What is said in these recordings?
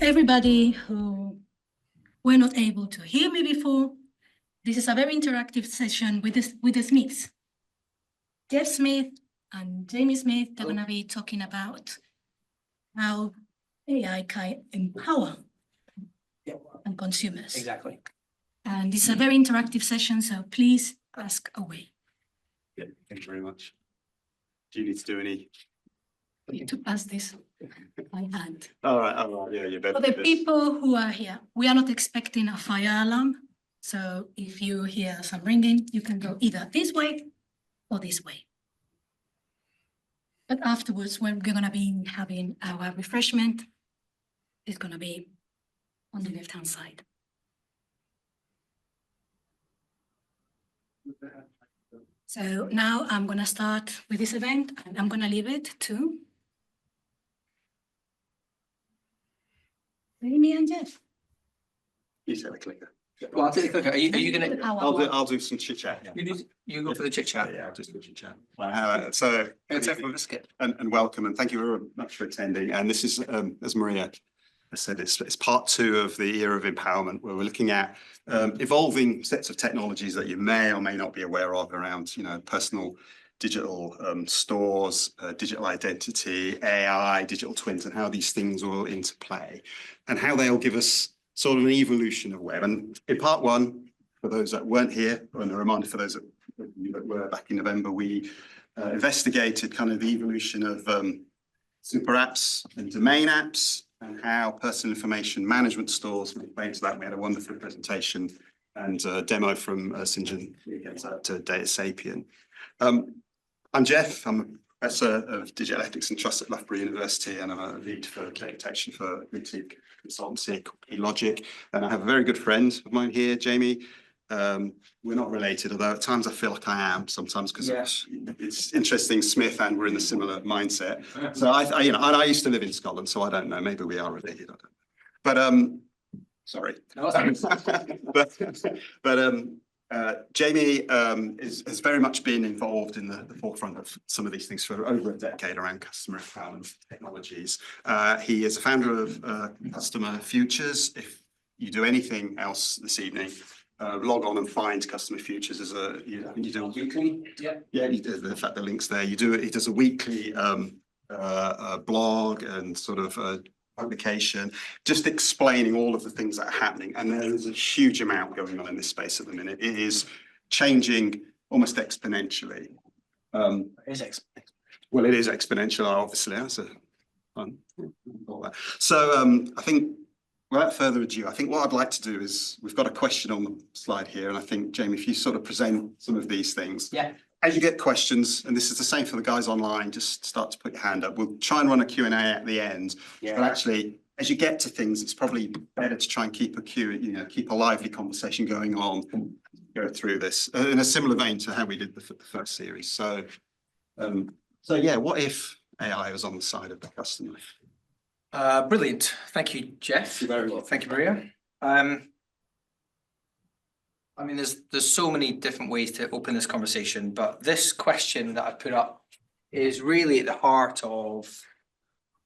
everybody who were not able to hear me before, this is a very interactive session with the Smiths. Geoff Smith and Jamie Smith, they're going to be talking about how AI can empower and consumers. Exactly. And it's a very interactive session, so please ask away. Yeah, thank you very much. Do you need to do any? I need to pass this by hand. All right, yeah, you better. For the people who are here, we are not expecting a fire alarm. So if you hear some ringing, you can go either this way or this way. But afterwards, when we're going to be having our refreshment, it's going to be on the left-hand side. So now I'm going to start with this event, and I'm going to leave it to Amy and Geoff. You take the clicker. Well, I'll take the clicker. Are you going to? I'll do some chit chat. Yeah. You go for the chit chat. Yeah, I'll do some chit chat. So and welcome, and thank you very much for attending. And this is, as Maria has said, it's part 2 of the era of empowerment, where we're looking at evolving sets of technologies that you may or may not be aware of around, personal digital stores, digital identity, AI, digital twins, and how these things all interplay, and how they'll give us sort of an evolution of web. And in part 1, for those that weren't here, and a reminder for those that were back in November, we investigated kind of the evolution of super apps and domain apps, and how personal information management stores play into that. We had a wonderful presentation and a demo from St. to Data Sapien. I'm Geoff. I'm a professor of digital ethics and trust at Loughborough University, and I'm a lead for data protection for boutique consultancy called Logic. And I have a very good friend of mine here, Jamie. We're not related, although at times I feel like I am sometimes, because it's interesting, Smith, and we're in a similar mindset. So I used to live in Scotland, so I don't know. Maybe we are related. I don't know. But sorry. Jamie has very much been involved in the forefront of some of these things for over a decade around customer empowerment technologies. He is a founder of Customer Futures. If you do anything else this evening, log on and find Customer Futures as you do a weekly. In fact, the link's there. He does a weekly blog and sort of publication, just explaining all of the things that are happening. And there is a huge amount going on in this space at the minute. It is changing almost exponentially. It is exponential, obviously. That's all that. So I think, without further ado, I think what I'd like to do is, we've got a question on the slide here, and I think, Jamie, if you sort of present some of these things. Yeah. As you get questions, and this is the same for the guys online, just start to put your hand up. We'll try and run a Q&A at the end. Yeah. But actually, as you get to things, it's probably better to try and keep a lively conversation going on, and go through this in a similar vein to how we did the first series. So yeah, what if AI was on the side of the customer? Brilliant. Thank you, Geoff. You're very well. Thank you, Maria. I mean, there's so many different ways to open this conversation, but this question that I put up is really at the heart of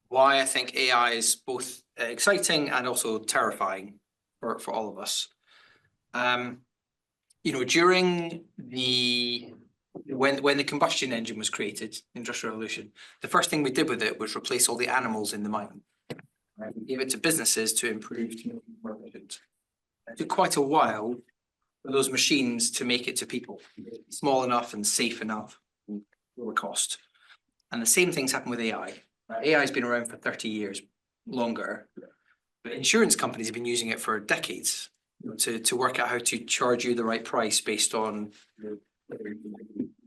why I think AI is both exciting and also terrifying for all of us. During when the combustion engine was created, Industrial Revolution, the first thing we did with it was replace all the animals in the mine. We gave it to businesses to improve more efficient. It took quite a while for those machines to make it to people, small enough and safe enough, lower cost. And the same things happen with AI. AI has been around for 30 years, longer, but insurance companies have been using it for decades to work out how to charge you the right price based on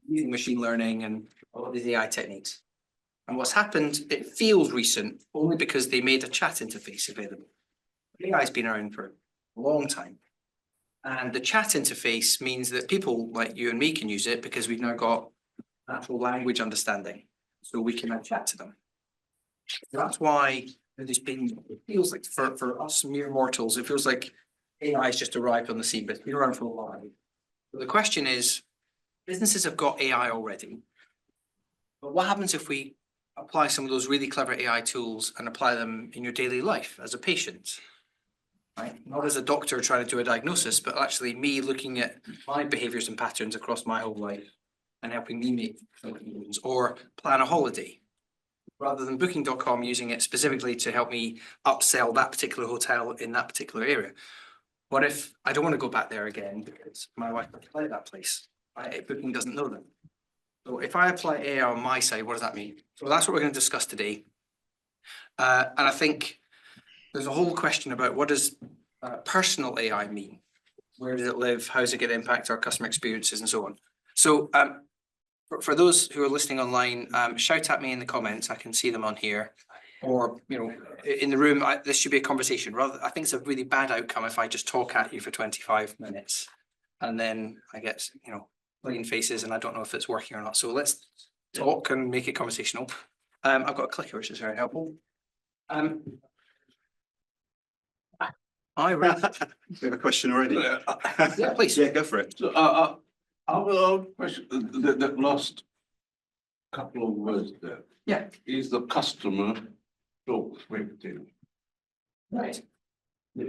using machine learning and all these AI techniques. And what's happened, it feels recent only because they made a chat interface available. AI has been around for a long time. And the chat interface means that people like you and me can use it because we've now got natural language understanding. So we can now chat to them. That's why it feels like for us mere mortals, it feels like AI has just arrived on the scene, but it's been around for a while. But the question is, businesses have got AI already, but what happens if we apply some of those really clever AI tools and apply them in your daily life as a patient. Right? Not as a doctor trying to do a diagnosis, but actually me looking at my behaviors and patterns across my whole life and helping me make decisions or plan a holiday. Rather than booking.com, using it specifically to help me upsell that particular hotel in that particular area. What if I don't want to go back there again because my wife doesn't like that place? Right? Booking doesn't know them. So if I apply AI on my side, what does that mean? So that's what we're going to discuss today. And I think there's a whole question about what does personal AI mean? Where does it live? How is it going to impact our customer experiences and so on? So for those who are listening online, shout at me in the comments. I can see them on here. Or, you know, in the room, this should be a conversation. Rather, I think it's a really bad outcome if I just talk at you for 25 minutes and then I get, you know, plain faces and I don't know if it's working or not. So let's talk and make it conversational. I've got a clicker, which is very helpful. We have a question already. Yeah, please. Yeah, go for it. So, I will question the last couple of words there. Yeah. Is the customer victim? Right.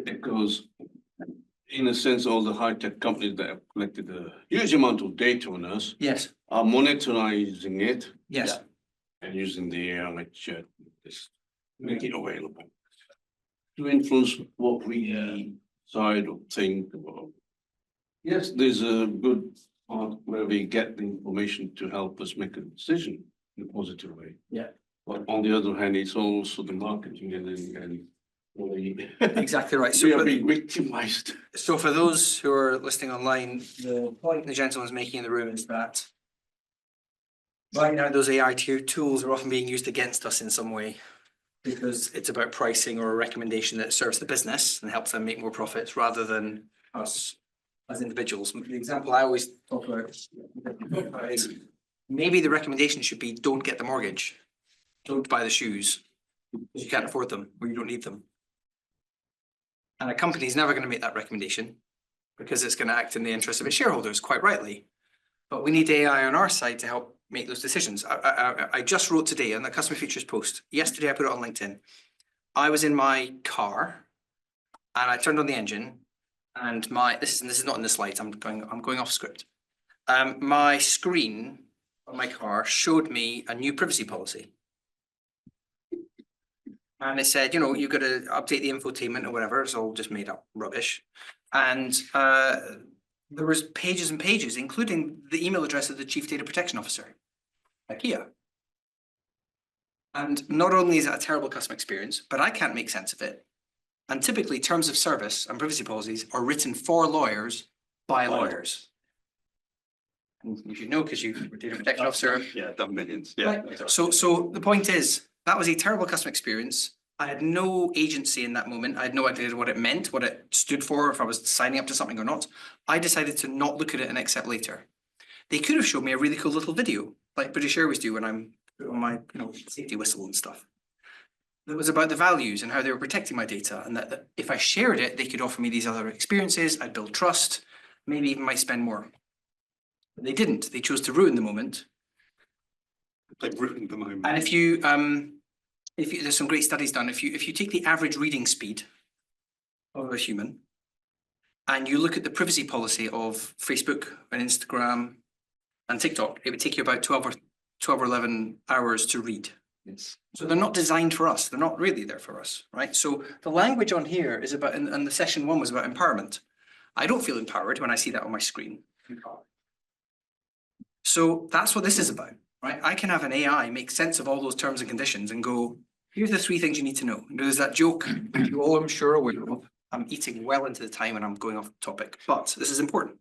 Because in a sense, all the high-tech companies that have collected a huge amount of data on us Yes. are monetizing it Yes. and using the AI to just make it available to influence what we decide or think about. Yes, there's a good part where we get the information to help us make a decision in a positive way. Yeah. But on the other hand, it's also the marketing and Exactly right. we are So, being victimized. so for those who are listening online, the point the gentleman's making in the room is that right now those AI tools are often being used against us in some way because it's about pricing or a recommendation that serves the business and helps them make more profits rather than us as individuals. The example I always talk about is maybe the recommendation should be don't get the mortgage, don't buy the shoes because you can't afford them or you don't need them. And a company is never going to make that recommendation because it's going to act in the interest of its shareholders, quite rightly. But we need AI on our side to help make those decisions. I just wrote today on the customer features post. Yesterday, I put it on LinkedIn. I was in my car and I turned on the engine and this is not in the slides. I'm going off script. My screen on my car showed me a new privacy policy. And it said, you know, you've got to update the infotainment or whatever. It's all just made up rubbish. And there was pages and pages, including the email address of the Chief Data Protection Officer, IKEA. And not only is it a terrible customer experience, but I can't make sense of it. And typically terms of service and privacy policies are written for lawyers by lawyers. And you should know because you were Data Protection Officer. Yeah, done millions. Yeah. Right. So the point is, that was a terrible customer experience. I had no agency in that moment. I had no idea what it meant, what it stood for, if I was signing up to something or not. I decided to not look at it and accept later. They could have shown me a really cool little video, like British Airways do when I'm on my, you know, safety whistle and stuff. That was about the values and how they were protecting my data, and that if I shared it, they could offer me these other experiences. I'd build trust, maybe even might spend more. But they didn't. They chose to ruin the moment. They've ruined the moment. And if you there's some great studies done. If you take the average reading speed of a human and you look at the privacy policy of Facebook and Instagram and TikTok, it would take you about 12 or 11 hours to read. Yes. So they're not designed for us. They're not really there for us, right? So the language on here is about, and the session 1 was about empowerment. I don't feel empowered when I see that on my screen. So that's what this is about. Right? I can have an AI make sense of all those terms and conditions and go, here's the 3 things you need to know. And there's that joke, you all I'm sure aware of. I'm eating well into the time and I'm going off topic, but this is important.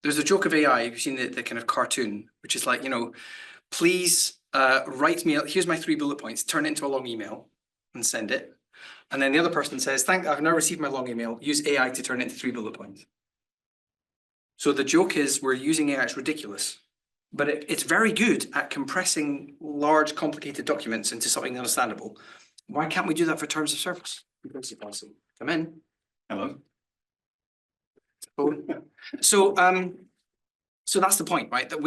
There's a joke of AI, you've seen the kind of cartoon, which is like, you know, please write me, here's my 3 bullet points, turn it into a long email and send it. And then the other person says, I've now received my long email, use AI to turn it into 3 bullet points. So the joke is we're using AI, it's ridiculous. But it's very good at compressing large, complicated documents into something understandable. Why can't we do that for terms of service? Privacy policy. Come in. Hello. So So that's the point, right? That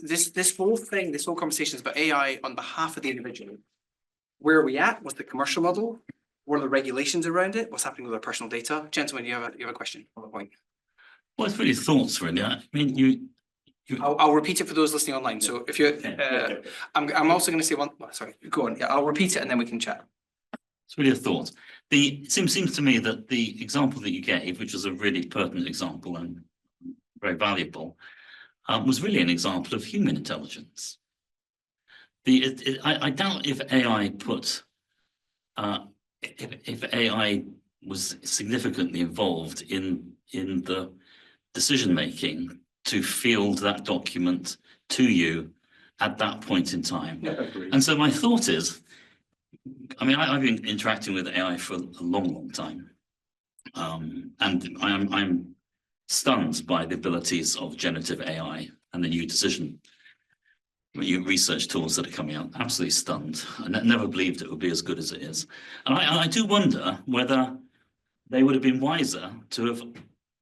this whole thing, this whole conversation is about AI on behalf of the individual. Where are we at? What's the commercial model? What are the regulations around it? What's happening with our personal data? Gentlemen, you have a question on the point. Well, it's really thoughts, really. I mean, I'll repeat it for those listening online. So if you're, I'm also going to say one. Sorry, go on. Yeah, I'll repeat it and then we can chat. it's really a thought. It seems to me that the example that you gave, which was a really pertinent example and very valuable, was really an example of human intelligence. I doubt if AI if AI was significantly involved in the decision making to field that document to you at that point in time. Yeah, agreed. And so my thought is, I mean, I've been interacting with AI for a long time, and I'm stunned by the abilities of generative AI and the new new research tools that are coming out. Absolutely stunned. I never believed it would be as good as it is. And I do wonder whether they would have been wiser to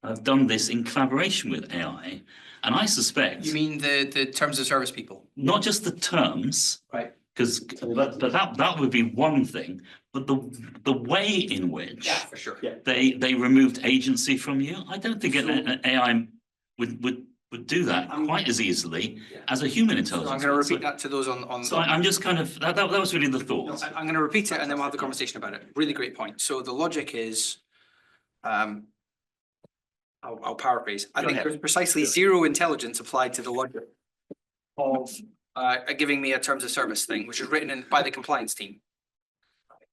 have done this in collaboration with AI. And I suspect You mean the terms of service people? not just the terms, Right. because that would be one thing, but the way in which Yeah, for sure. Yeah. they removed agency from you. I don't think an AI would do that I'm- quite as easily Yeah. as a human So intelligence. I'm going to would. repeat that to those on. So I'm just kind of that was really the No, thought. I'm going to repeat it and then we'll have the conversation about it. Really great point. So the logic is, I'll paraphrase. I Go think ahead. there's precisely zero intelligence applied to the logic of giving me a terms of service thing, which is written in by the compliance team.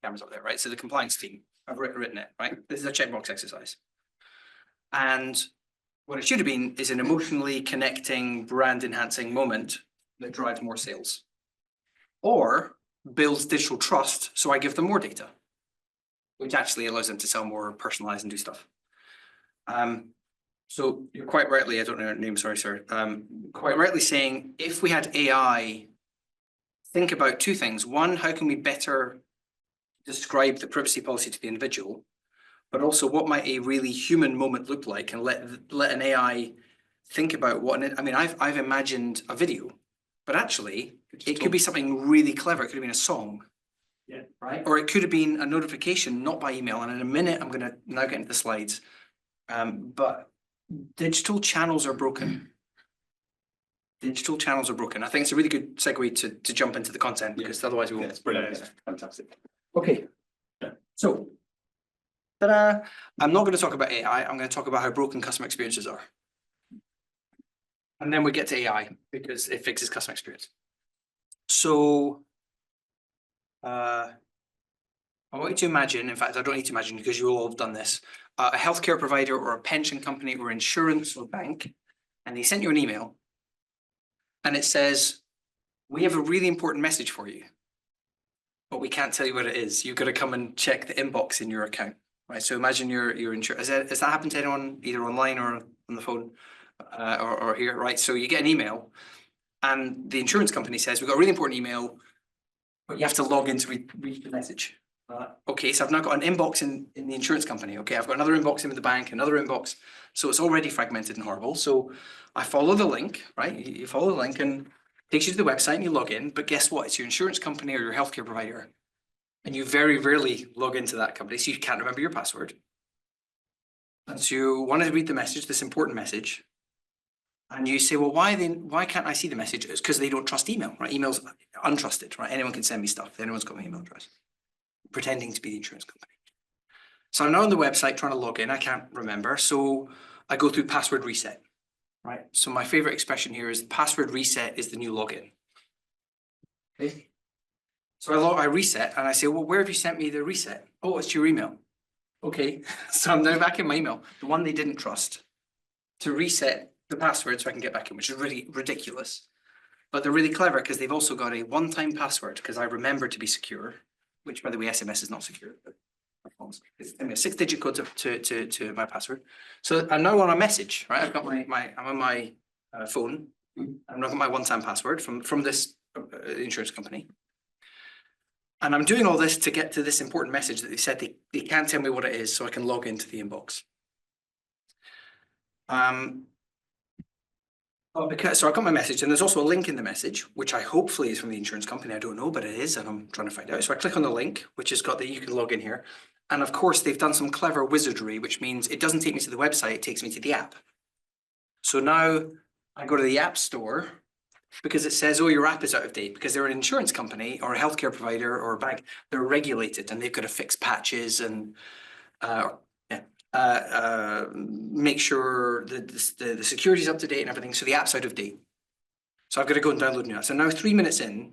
Cameras up there, right? So the compliance team have written it, right? This is a checkbox exercise. And what it should have been is an emotionally connecting, brand enhancing moment that drives more sales. Or builds digital trust, so I give them more data, which actually allows them to sell more, personalize and do stuff. So you're quite rightly, I don't know your name, sorry, sir. Quite rightly saying, if we had AI think about two things. One, how can we better describe the privacy policy to the individual? But also, what might a really human moment look like, and let an AI think about what, I mean, I've imagined a video, but actually it could be something really clever. It could have been a song. Yeah. Right. Or it could have been a notification, not by email. And in a minute, I'm going to now get into the slides. But digital channels are broken. Digital channels are broken. I think it's a really good segue to jump into the content, because otherwise we won't. It's brilliant. It's fantastic. Okay. Yeah. So, ta-da. I'm not going to talk about AI. I'm going to talk about how broken customer experiences are. And then we get to AI because it fixes customer experience. So, I want you to imagine, in fact, I don't need to imagine because you all have done this, a healthcare provider or a pension company or insurance or bank, and they sent you an email and it says, we have a really important message for you, but we can't tell you what it is. You've got to come and check the inbox in your account, right? So imagine your insurance. Has that happened to anyone either online or on the phone or here, right? So you get an email and the insurance company says, we've got a really important email, but you have to log in to read the message. Okay, so I've now got an inbox in the insurance company. Okay, I've got another inbox in with the bank, another inbox. So it's already fragmented and horrible. So I follow the link, right? You follow the link and it takes you to the website and you log in. But guess what? It's your insurance company or your healthcare provider. And you very rarely log into that company. So you can't remember your password. And so you want to read the message, this important message. And you say, well, why can't I see the message? It's because they don't trust email, right? Email's untrusted, right? Anyone can send me stuff. Anyone's got my email address. Pretending to be the insurance company. So I'm now on the website trying to log in. I can't remember. So I go through password reset, right? So my favorite expression here is password reset is the new login. Okay. So I reset and I say, well, where have you sent me the reset? Oh, it's your email. Okay. So I'm now back in my email, the one they didn't trust, to reset the password so I can get back in, which is really ridiculous. But they're really clever because they've also got a one-time password because I remember to be secure, which by the way, SMS is not secure. It's a 6-digit code to my password. So I'm now on a message, right? I've got I'm on my phone. I've now got my one-time password from this insurance company. And I'm doing all this to get to this important message that they said they can't tell me what it is, so I can log into the inbox. Oh, because, so I got my message and there's also a link in the message, which I hopefully is from the insurance company. I don't know, but it is, and I'm trying to find out. So I click on the link, which has got that you can log in here. And of course, they've done some clever wizardry, which means it doesn't take me to the website, it takes me to the app. So now I go to the app store because it says, oh, your app is out of date because they're an insurance company or a healthcare provider or a bank. They're regulated and they've got to fix patches and make sure that the security is up to date and everything. So the app's out of date. So I've got to go and download a new app. So now 3 minutes in,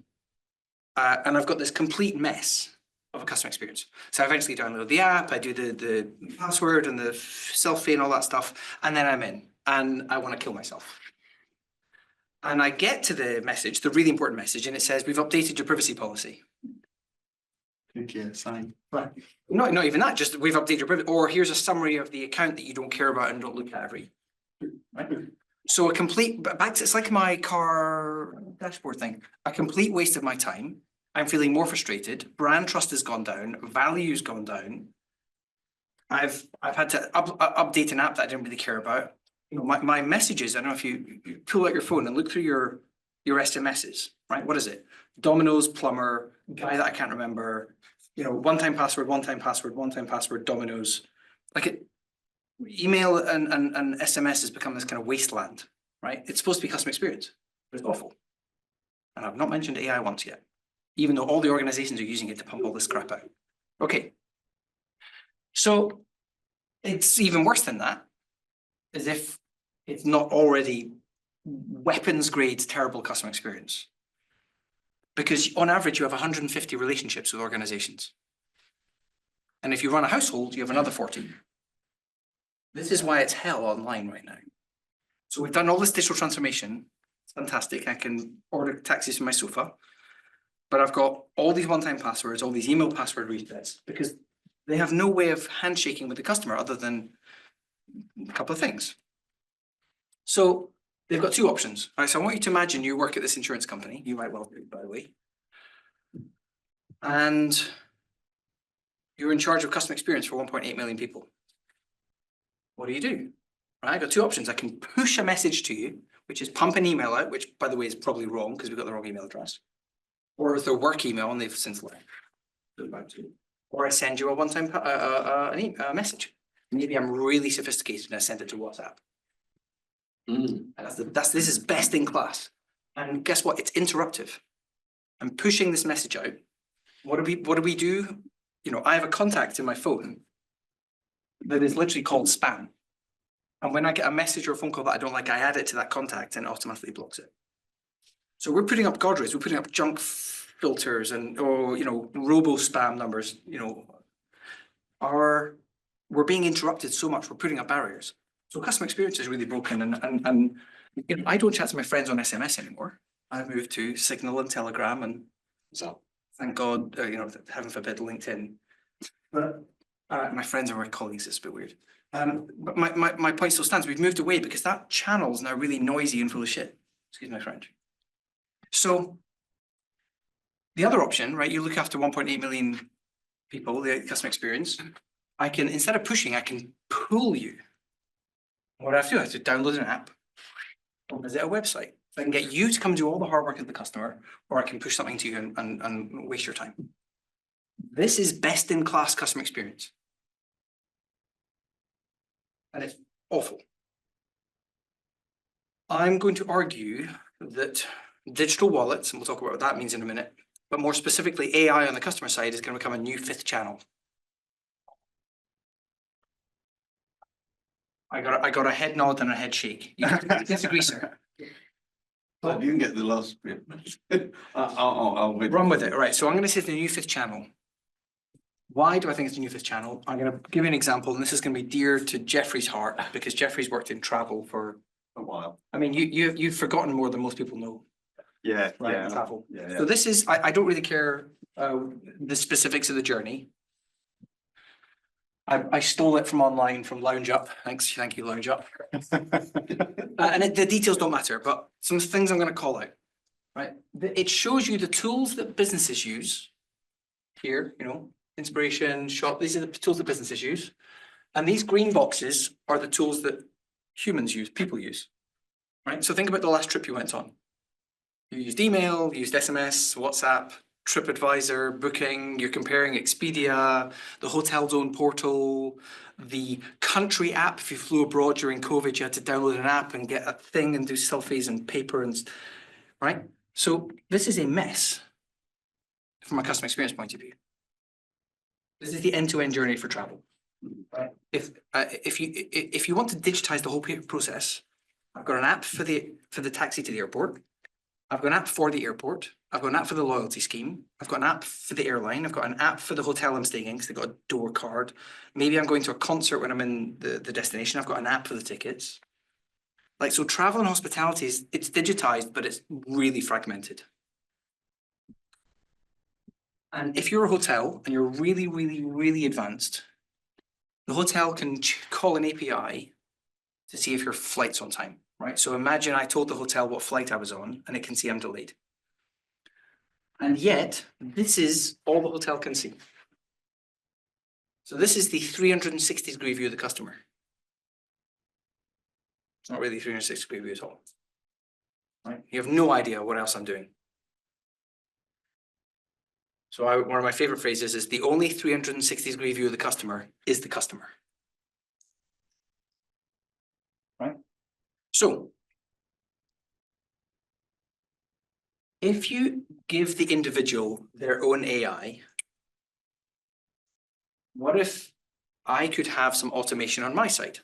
and I've got this complete mess of a customer experience. So I eventually download the app, I do the password and the selfie and all that stuff, and then I'm in and I want to kill myself. And I get to the message, the really important message, and it says, we've updated your privacy policy. Yeah, sign. Right. Not even that, just we've updated your privacy, or here's a summary of the account that you don't care about and don't look at every. Right? So a complete, back to, it's like my car dashboard thing, a complete waste of my time. I'm feeling more frustrated. Brand trust has gone down. Value's gone down. I've had to update an app that I didn't really care about. You know, my messages. I don't know if you pull out your phone and look through your SMSs. Right? What is it? Domino's, plumber, guy that I can't remember. You know, one-time password, one-time password, one-time password. Domino's. Like it. Email and SMS has become this kind of wasteland. Right? It's supposed to be customer experience, but it's awful. And I've not mentioned AI once yet, even though all the organizations are using it to pump all this crap out. Okay. So it's even worse than that, as if it's not already weapons grade terrible customer experience. Because on average, you have 150 relationships with organizations. And if you run a household, you have another 40. This is why it's hell online right now. So we've done all this digital transformation. It's fantastic. I can order taxis from my sofa. But I've got all these one-time passwords, all these email password resets, because they have no way of handshaking with the customer other than a couple of things. So they've got two options. All right, so I want you to imagine you work at this insurance company. You might well do, by the way. And you're in charge of customer experience for 1.8 million people. What do? Right, I've got two options. I can push a message to you, which is pump an email out, which by the way is probably wrong because we've got the wrong email address. Or it's their work email and they've since left. Or I send you a one-time message. Maybe I'm really sophisticated and I send it to WhatsApp. And this is best in class. And guess what? It's interruptive. I'm pushing this message out. What do we do? You know, I have a contact in my phone that is literally called spam. And when I get a message or a phone call that I don't like, I add it to that contact and it automatically blocks it. So we're putting up guardrails, we're putting up junk filters and, or, you know, robo spam numbers, you know, we're being interrupted so much, we're putting up barriers. So customer experience is really broken and you know, I don't chat to my friends on SMS anymore. I've moved to Signal and Telegram and so thank God, you know, heaven forbid LinkedIn. But my friends are my colleagues, it's a bit weird. But my point still stands, we've moved away because that channel is now really noisy and full of shit. Excuse my French. So the other option, right, you look after 1.8 million people, the customer experience, I can, instead of pushing, I can pull you. What do I have to do? I have to download an app or visit a website. So I can get you to come do all the hard work of the customer, or I can push something to you and waste your time. This is best in class customer experience. And it's awful. I'm going to argue that digital wallets, and we'll talk about what that means in a minute, but more specifically AI on the customer side is going to become a new fifth channel. I got a head nod and a head shake. You disagree, sir? I didn't get the last bit. I'll Run with it. All right. So I'm going to say it's the new fifth channel. Why do I think it's the new fifth channel? I'm going to give you an example, and this is going to be dear to Geoffrey's heart because Geoffrey's worked in travel for A while. I mean, you've forgotten more than most people know. Yeah, Right, yeah. travel. Yeah, So this is, I don't really care the specifics of the journey. I stole it from online from Lounge Up. Thank you, Lounge Up. And the details don't matter, but some things I'm going to call out. Right, it shows you the tools that businesses use. Here, you know, inspiration, shop. These are the tools that businesses use, and these green boxes are the tools that humans use, people use. right? So think about the last trip you went on. You used email, you used SMS, WhatsApp, TripAdvisor, Booking, you're comparing Expedia, the Hotel Zone portal, the country app. If you flew abroad during COVID, you had to download an app and get a thing and do selfies and paper and, right? So this is a mess from a customer experience point of view. This is the end-to-end journey for travel. Right? If you want to digitize the whole process, I've got an app for the taxi to the airport. I've got an app for the airport. I've got an app for the loyalty scheme. I've got an app for the airline. I've got an app for the hotel I'm staying in because they've got a door card. Maybe I'm going to a concert when I'm in the destination. I've got an app for the tickets. Like, so travel and hospitality it's digitized, but it's really fragmented. And if you're a hotel and you're really, really, really advanced, the hotel can call an API to see if your flight's on time, right? So imagine I told the hotel what flight I was on and it can see I'm delayed. And yet, this is all the hotel can see. So this is the 360-degree view of the customer. It's not really 360-degree view at all, right? You have no idea what else I'm doing. So one of my favorite phrases is the only 360-degree view of the customer is the customer. Right? So if you give the individual their own AI, what if I could have some automation on my side?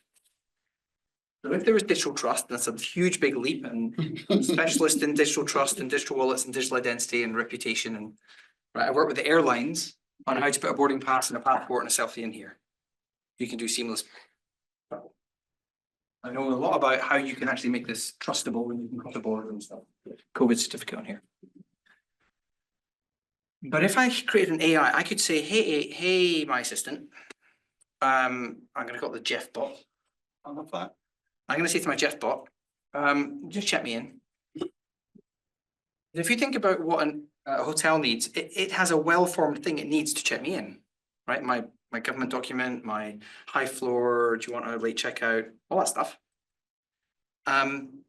So if there was digital trust, that's a huge big leap, and I'm a specialist in digital trust and digital wallets and digital identity and reputation. And right, I work with the airlines on how to put a boarding pass and a passport and a selfie in here. You can do seamless travel. I know a lot about how you can actually make this trustable when you can cross the border and stuff. COVID certificate on here. But if I create an AI, I could say, hey, my assistant, I'm going to call it the Geoff bot. I love that. I'm going to say to my Geoff bot, just check me in. If you think about what a hotel needs, it has a well-formed thing it needs to check me in, right? My government document, my high floor, do you want a late checkout, all that stuff. And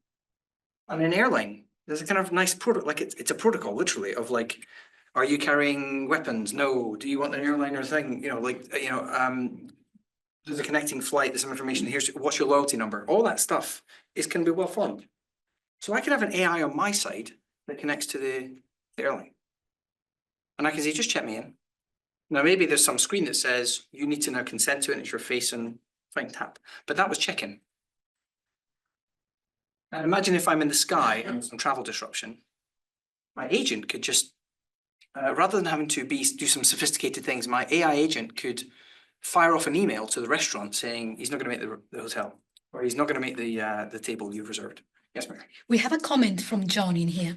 an airline, there's a kind of nice product, like it's a protocol literally of like, are you carrying weapons? No. Do you want an airliner thing? There's a connecting flight, there's some information, here's what's your loyalty number, all that stuff can be well formed. So I can have an AI on my side that connects to the airline. And I can say, just check me in. Now, maybe there's some screen that says you need to now consent to it, and it's your face and fine, tap. But that was check-in. And imagine if I'm in the sky and some travel disruption, my agent could just, rather than having to do some sophisticated things, my AI agent could fire off an email to the restaurant saying he's not going to make the hotel, or he's not going to make the table you've reserved. Yes, Mary. We have a comment from John in here.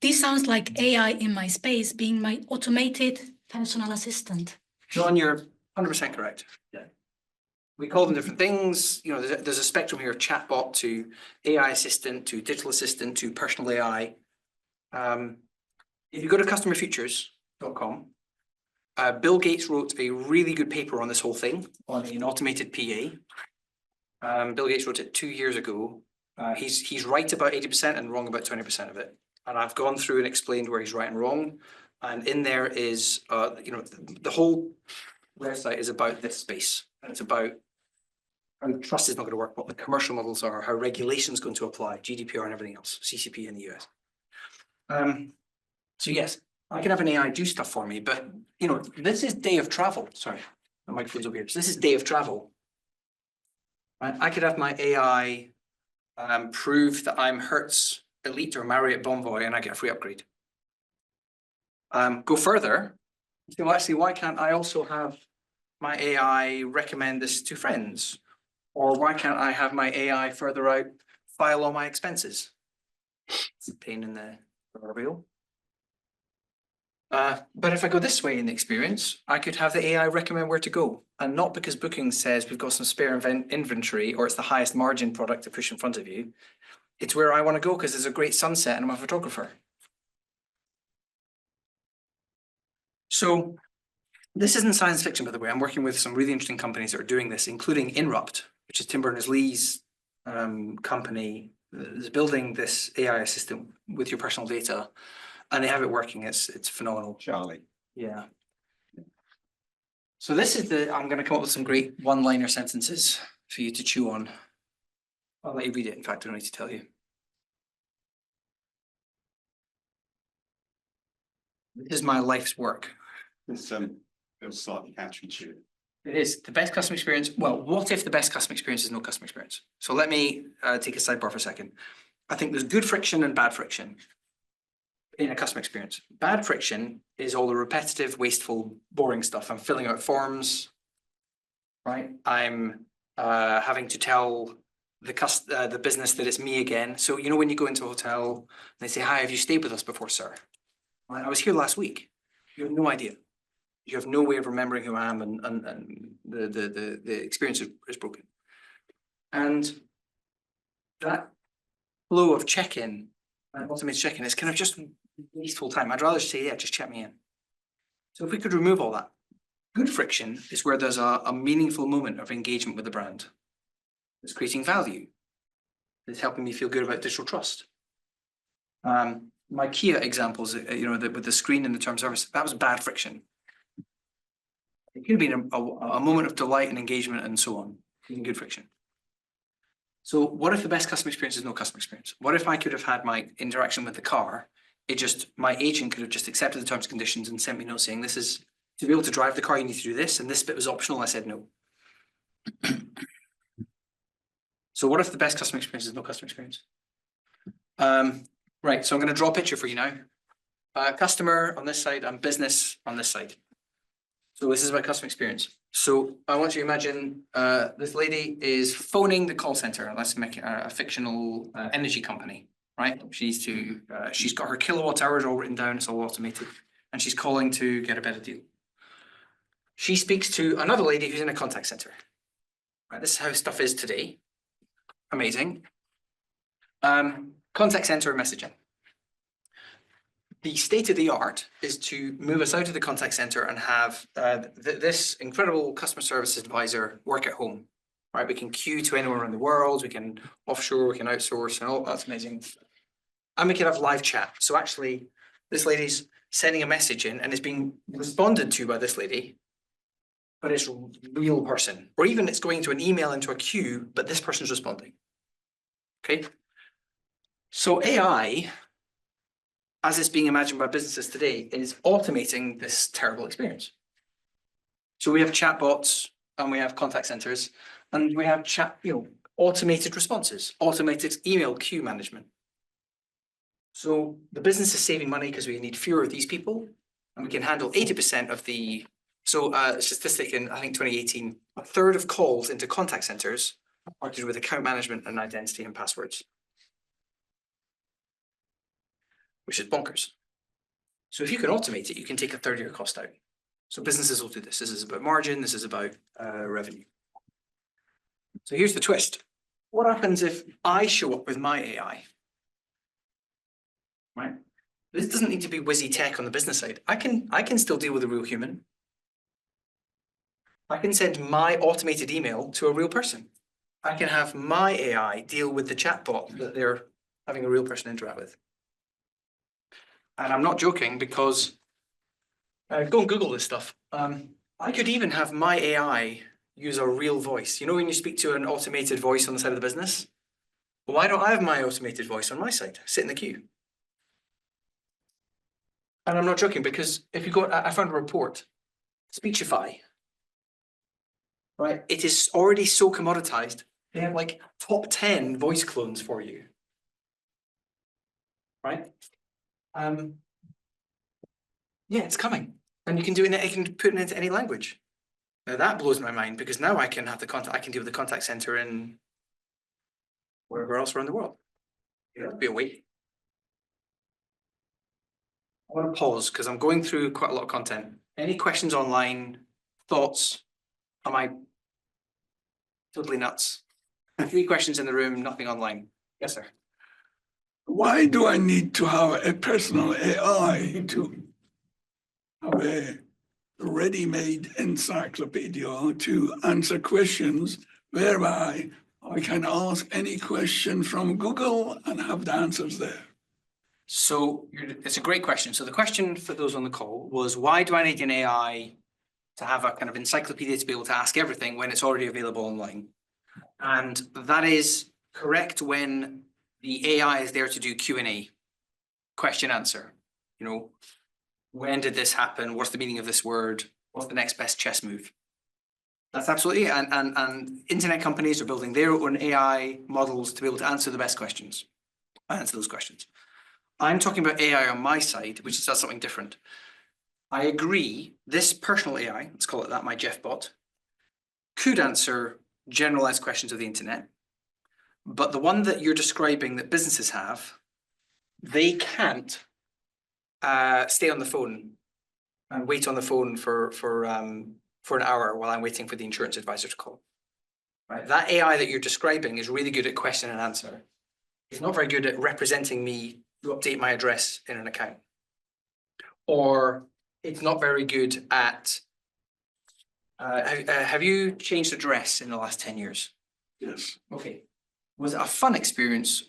This sounds like AI in my space being my automated personal assistant. John, you're 100% correct. Yeah. We call them different things. You know, there's a spectrum here, chatbot to AI assistant to digital assistant to personal AI. If you go to customerfutures.com, Bill Gates wrote a really good paper on this whole thing on an automated PA. Bill Gates wrote it 2 years ago. He's right about 80% and wrong about 20% of it. And I've gone through and explained where he's right and wrong. And in there is, the whole website is about this space. And it's about how trust is not going to work, what the commercial models are, how regulation is going to apply, GDPR and everything else, CCP in the US. So yes, I can have an AI do stuff for me, but this is day of travel. Sorry, the microphone's over here. So this is day of travel. Right? I could have my AI prove that I'm Hertz Elite or Marriott Bonvoy and I get a free upgrade. Go further. So actually, why can't I also have my AI recommend this to friends? Or why can't I have my AI further out file all my expenses? It's a pain in the proverbial. But if I go this way in the experience, I could have the AI recommend where to go. And not because Booking says we've got some spare inventory or it's the highest margin product to push in front of you. It's where I want to go because there's a great sunset and I'm a photographer. So this isn't science fiction, by the way. I'm working with some really interesting companies that are doing this, including Inrupt, which is Tim Berners-Lee's company is building this AI assistant with your personal data, and they have it working. It's phenomenal. Charlie. Yeah. So this is I'm going to come up with some great one-liner sentences for you to chew on. I'll let you read it. In fact, I don't need to tell you. This is my life's work. It's feels slightly counterintuitive. It is the best customer experience. Well, what if the best customer experience is no customer experience? So let me take a sidebar for a second. I think there's good friction and bad friction in a customer experience. Bad friction is all the repetitive, wasteful, boring stuff. I'm filling out forms, right? I'm having to tell the business that it's me again. So you know when you go into a hotel and they say, "Hi, have you stayed with us before, sir?" I was here last week. You have no idea. You have no way of remembering who I am, and the experience is broken. And that flow of check-in, automated check-in, is kind of just wasteful time. I'd rather say, yeah, just check me in. So if we could remove all that, good friction is where there's a meaningful moment of engagement with the brand. It's creating value. It's helping me feel good about digital trust. My Kia examples, with the screen and the term service, that was bad friction. It could have been a moment of delight and engagement and so on, in good friction. So what if the best customer experience is no customer experience? What if I could have had my interaction with the car, my agent could have just accepted the terms and conditions and sent me notes saying, this is, to be able to drive the car, you need to do this, and this bit was optional. I said no. So what if the best customer experience is no customer experience? Right, so I'm going to draw a picture for you now. Customer on this side and business on this side. So this is about customer experience. So I want you to imagine this lady is phoning the call center. Let's make it a fictional energy company, right? She's got her kilowatt hours all written down. It's all automated, and she's calling to get a better deal. She speaks to another lady who's in a contact center. Right, this is how stuff is today. Amazing. Contact center messaging. The state of the art is to move us out of the contact center and have this incredible customer service advisor work at home, right? We can queue to anyone around the world. We can offshore, we can outsource, and all that's amazing. And we can have live chat. So actually, this lady's sending a message in and it's being responded to by this lady, but it's a real person. Or even it's going to an email into a queue, but this person's responding. Okay. So AI, as it's being imagined by businesses today, is automating this terrible experience. So we have chatbots and we have contact centers and we have automated responses, automated email queue management. So the business is saving money because we need fewer of these people and we can handle 80% of the, statistic in, I think, 2018, a third of calls into contact centers are to do with account management and identity and passwords, which is bonkers. So if you can automate it, you can take a third of your cost out. So businesses will do this. This is about margin. This is about revenue. So here's the twist. What happens if I show up with my AI? Right? This doesn't need to be whizzy tech on the business side. I can still deal with a real human. I can send my automated email to a real person. I can have my AI deal with the chatbot that they're having a real person interact with. And I'm not joking because go and Google this stuff. I could even have my AI use a real voice. You know, when you speak to an automated voice on the side of the business? Well, why don't I have my automated voice on my side? Sit in the queue. And I'm not joking because if you go, I found a report, Speechify, right? It is already so commoditized. They have like top 10 voice clones for you, right? Yeah, it's coming, and you can do it. You can put it into any language. Now that blows my mind because now I can have the contact. I can deal with the contact center in wherever else around the world. It'll be a wait. I want to pause because I'm going through quite a lot of content. Any questions online? Thoughts? Am I totally nuts? 3 questions in the room, nothing online. Yes, sir. Why do I need to have a personal AI to have a ready-made encyclopedia to answer questions whereby I can ask any question from Google and have the answers there. So it's a great question. So the question for those on the call was, why do I need an AI to have a kind of encyclopedia to be able to ask everything when it's already available online? And that is correct when the AI is there to do Q&A, question answer. You know, when did this happen? What's the meaning of this word? What's the next best chess move? That's absolutely, and internet companies are building their own AI models to be able to answer the best questions, answer those questions. I'm talking about AI on my side, which does something different. I agree, this personal AI, let's call it that, my Geoff bot, could answer generalized questions of the internet. But the one that you're describing that businesses have, they can't stay on the phone and wait on the phone for an hour while I'm waiting for the insurance advisor to call. Right? That AI that you're describing is really good at question and answer. It's not very good at representing me to update my address in an account. Or it's not very good at, have you changed address in the last 10 years? Yes. Okay. Was it a fun experience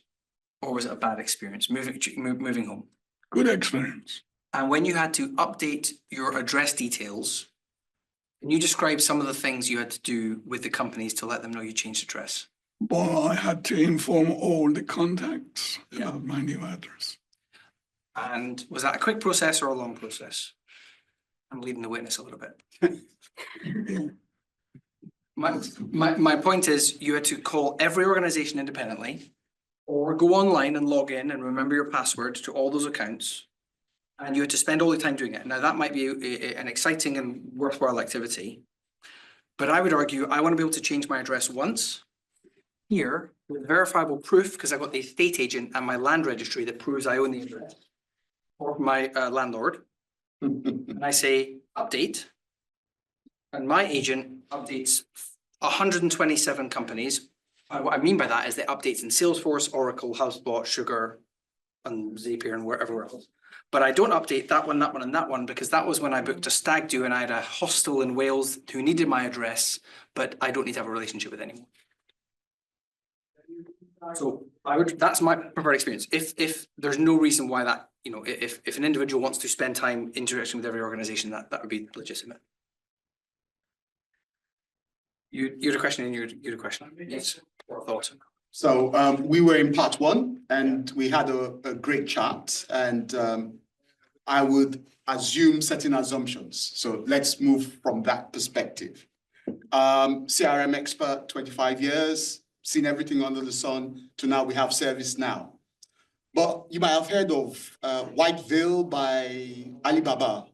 or was it a bad experience moving home? Good experience. And when you had to update your address details, can you describe some of the things you had to do with the companies to let them know you changed address? Well, I had to inform all the contacts Yeah. about my new address. And was that a quick process or a long process? I'm leading the witness a little bit. My point is you had to call every organization independently or go online and log in and remember your password to all those accounts. And you had to spend all the time doing it. Now that might be an exciting and worthwhile activity. But I would argue I want to be able to change my address once here with verifiable proof because I've got the estate agent and my land registry that proves I own the address or my landlord. And I say update. And my agent updates 127 companies. What I mean by that is it updates in Salesforce, Oracle, HubSpot, Sugar, and Zapier and wherever else. But I don't update that one, and that one, because that was when I booked a stag do and I had a hostel in Wales who needed my address, but I don't need to have a relationship with anyone. So that's my preferred experience. If there's no reason why that, you know, if an individual wants to spend time interacting with every organization, that would be legitimate. You had a question and you had a question. Yes, or thought. So we were in part one and we had a great chat and I would assume certain assumptions. So let's move from that perspective. CRM expert, 25 years, seen everything under the sun to now we have ServiceNow. But you might have heard of White Veil by Alibaba,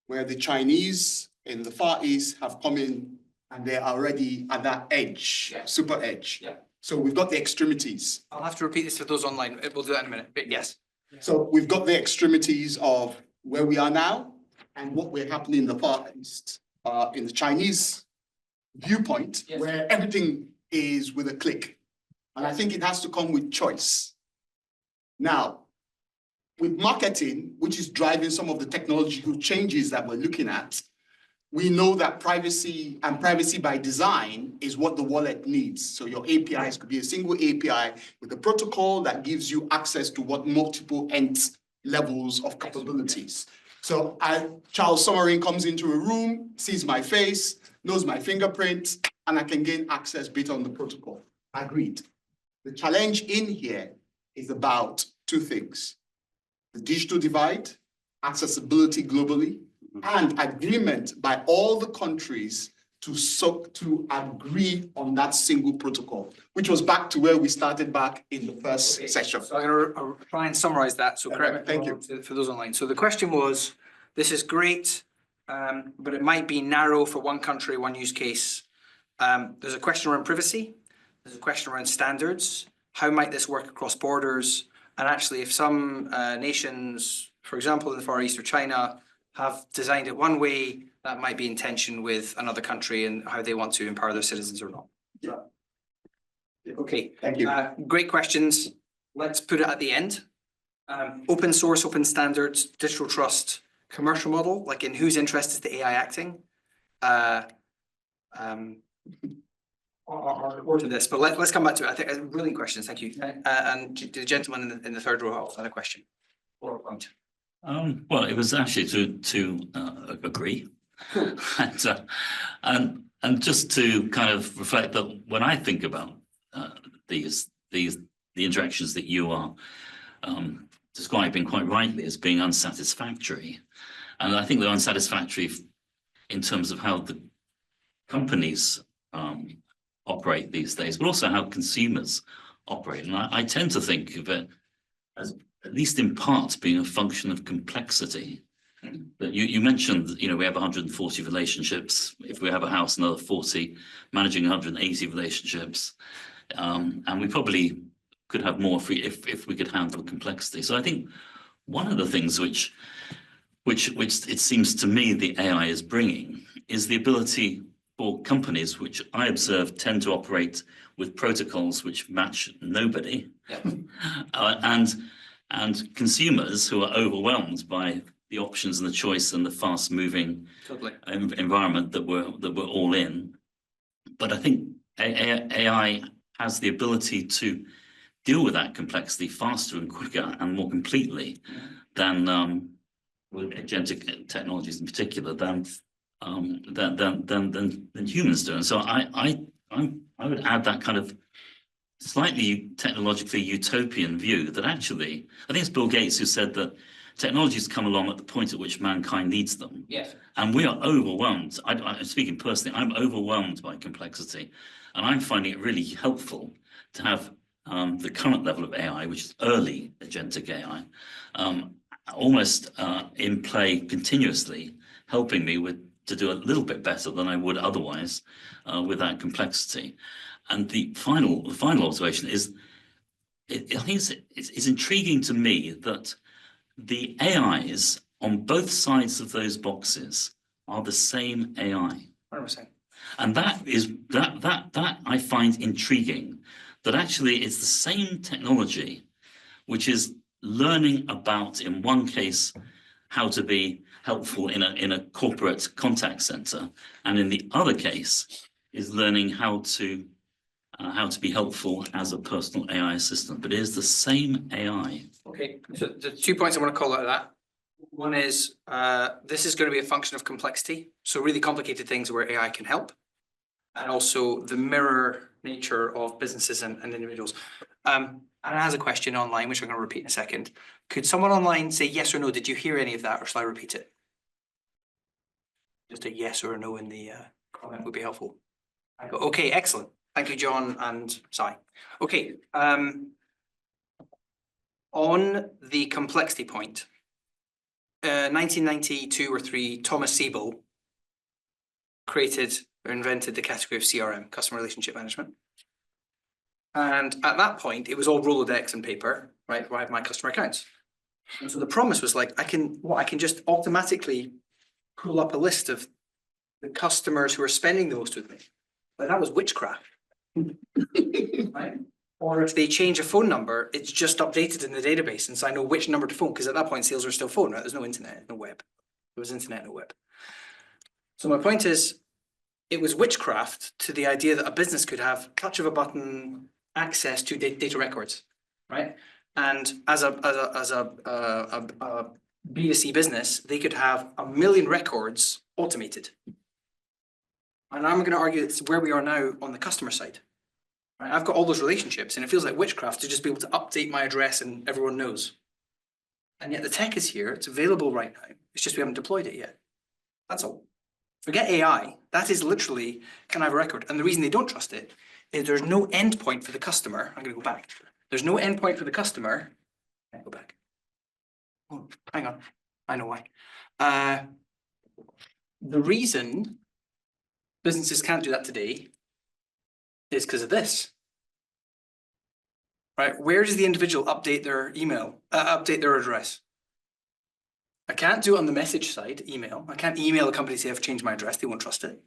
where the Chinese in the Far East have come in and they're already at that edge, Yeah. super edge. Yeah. So we've got the extremities. I'll have to repeat this for those online. We'll do that in a minute, but yes. So we've got the extremities of where we are now and what we're happening in the Far East, in the Chinese viewpoint, Yes. where everything is with a click. And I think it has to come with choice. Now, with marketing, which is driving some of the technological changes that we're looking at, we know that privacy and privacy by design is what the wallet needs. So your APIs could be a single API with a protocol that gives you access to what multiple end levels of capabilities. So Charles Sommering comes into a room, sees my face, knows my fingerprint, and I can gain access based on the protocol. Agreed. The challenge in here is about two things: the digital divide, accessibility globally, and agreement by all the countries to agree on that single protocol, which was back to where we started back in the first session. So I'm going to try and summarize that. So correct me Thank you. for those online. So the question was, this is great, but it might be narrow for one country, one use case. There's a question around privacy. There's a question around standards. How might this work across borders? And actually, if some nations, for example, in the Far East or China, have designed it one way, that might be in tension with another country and how they want to empower their citizens or not. Yeah. Okay. Thank you. Great questions. Let's put it at the end. Open source, open standards, digital trust, commercial model, like in whose interest is the AI acting? our report to this, but let's come back to it. I think brilliant questions. Thank you. And the gentleman in the third row also had a question or a point. Well, it was actually to agree. And just to kind of reflect that when I think about the interactions that you are describing quite rightly as being unsatisfactory, and I think they're unsatisfactory in terms of how the companies operate these days, but also how consumers operate. And I tend to think of it as, at least in part, being a function of complexity. That you mentioned, you know, we have 140 relationships. If we have a house, another 40, managing 180 relationships, and we probably could have more if we could handle complexity. So I think one of the things which it seems to me the AI is bringing is the ability for companies, which I observe tend to operate with protocols which match nobody, and consumers who are overwhelmed by the options and the choice and the fast-moving environment that we're all in. But I think AI has the ability to deal with that complexity faster and quicker and more completely than with agentic technologies in particular than humans do. And so I would add that kind of slightly technologically utopian view that actually, I think it's Bill Gates who said that technologies come along at the point at which mankind needs them. Yes. And we are overwhelmed. I'm speaking personally, I'm overwhelmed by complexity. And I'm finding it really helpful to have the current level of AI, which is early agentic AI, almost in play continuously, helping me to do a little bit better than I would otherwise with that complexity. And the final observation is, I think it's intriguing to me that the AIs on both sides of those boxes are the same AI. 100%. And that I find intriguing, that actually it's the same technology which is learning about, in one case, how to be helpful in a corporate contact center, and in the other case is learning how to be helpful as a personal AI assistant. But it is the same AI. Okay, so the 2 points I want to call out of that. One is this is going to be a function of complexity. So really complicated things where AI can help. And also the mirror nature of businesses and individuals. And I has a question online, which I'm going to repeat in a second. Could someone online say yes or no? Did you hear any of that, or shall I repeat it? Just a yes or a no in the comment would be helpful. Okay, excellent. Thank you, John and Sai. Okay, on the complexity point, 1992 or 3, Thomas Siebel created or invented the category of CRM, customer relationship management. And at that point, it was all Rolodex and paper, right? Where I have my customer accounts. And so the promise was like, I can just automatically pull up a list of the customers who are spending the most with me. But that was witchcraft. Right? Or if they change a phone number, it's just updated in the database, and so I know which number to phone, because at that point sales are still phone, right? There's no internet, no web. There was internet, no web. So my point is, it was witchcraft to the idea that a business could have touch of a button access to data records, right? And as a B2C business, they could have 1 million records automated. And I'm going to argue it's where we are now on the customer side. Right? I've got all those relationships, and it feels like witchcraft to just be able to update my address and everyone knows. And yet the tech is here, it's available right now. It's just we haven't deployed it yet. That's all. Forget AI. That is literally, can I have a record? And the reason they don't trust it is there's no endpoint for the customer. I'm going to go back. There's no endpoint for the customer. I go back. Oh, hang on. I know why. The reason businesses can't do that today is because of this. Right? Where does the individual update their email, update their address? I can't do it on the message side, email. I can't email a company and say I've changed my address. They won't trust it.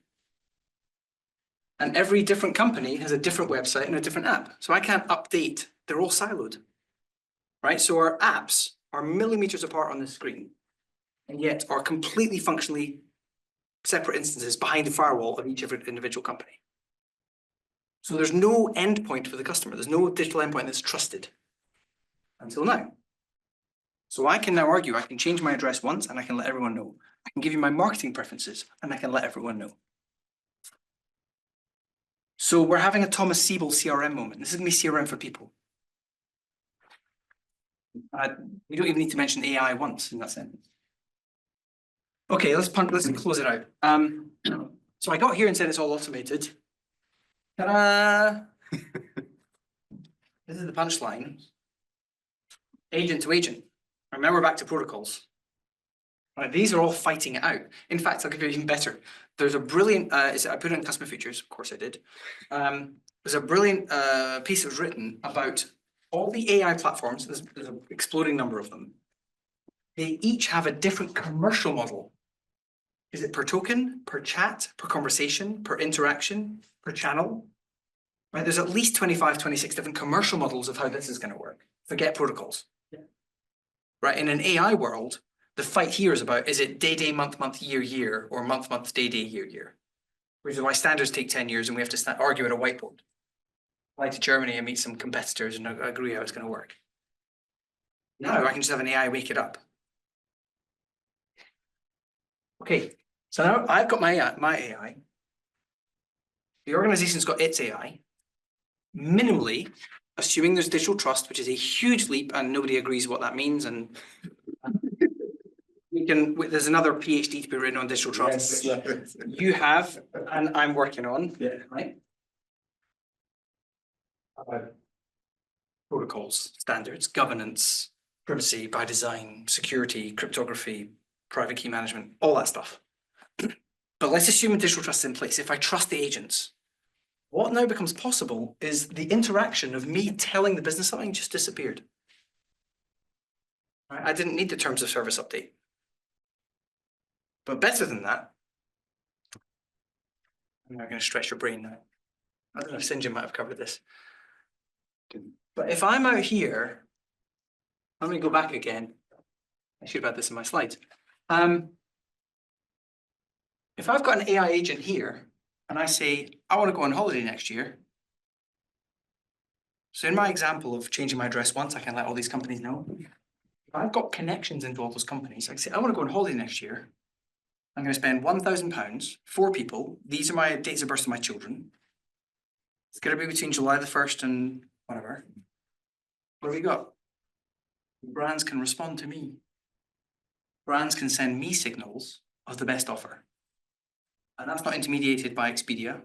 And every different company has a different website and a different app. So I can't update. They're all siloed. Right? So our apps are millimeters apart on the screen, and yet are completely functionally separate instances behind the firewall of each individual company. So there's no endpoint for the customer. There's no digital endpoint that's trusted until now. So I can now argue, I can change my address once and I can let everyone know. I can give you my marketing preferences and I can let everyone know. So we're having a Thomas Siebel CRM moment. This is going to be CRM for people. We don't even need to mention AI once in that sentence. Okay, let's close it out. So I got here and said it's all automated. Ta-da! This is the punchline. Agent to agent. And now we're back to protocols. Right, these are all fighting it out. In fact, I'll give you even better. There's a brilliant, I put it in customer features, of course I did. There's a brilliant piece that was written about all the AI platforms, there's an exploding number of them. They each have a different commercial model. Is it per token, per chat, per conversation, per interaction, per channel? Right, there's at least 25, 26 different commercial models of how this is going to work. Forget protocols. Yeah. Right, in an AI world, the fight here is about, is it day, month, year, or month, day, year? Which is why standards take 10 years and we have to argue at a whiteboard. Fly to Germany and meet some competitors and agree how it's going to work. Now I can just have an AI wake it up. Okay, so now I've got my AI. The organization's got its AI. Minimally, assuming there's digital trust, which is a huge leap and nobody agrees what that means, and there's another PhD to be written on digital trust. Yes. You have, and I'm working on, right? Protocols, standards, governance, privacy by design, security, cryptography, private key management, all that stuff. But let's assume digital trust is in place. If I trust the agents, what now becomes possible is the interaction of me telling the business something just disappeared. Right? I didn't need the terms of service update. But better than that, I'm not going to stretch your brain now. I don't know if St. John might have covered this. But if I'm out here, let me go back again. I should have had this in my slides. If I've got an AI agent here and I say, I want to go on holiday next year. So in my example of changing my address once, I can let all these companies know. If I've got connections into all those companies, I can say, I want to go on holiday next year. I'm going to spend £1,000, 4 people. These are my dates of birth of my children. It's going to be between July the 1st and whatever. What have we got? Brands can respond to me. Brands can send me signals of the best offer. And that's not intermediated by Expedia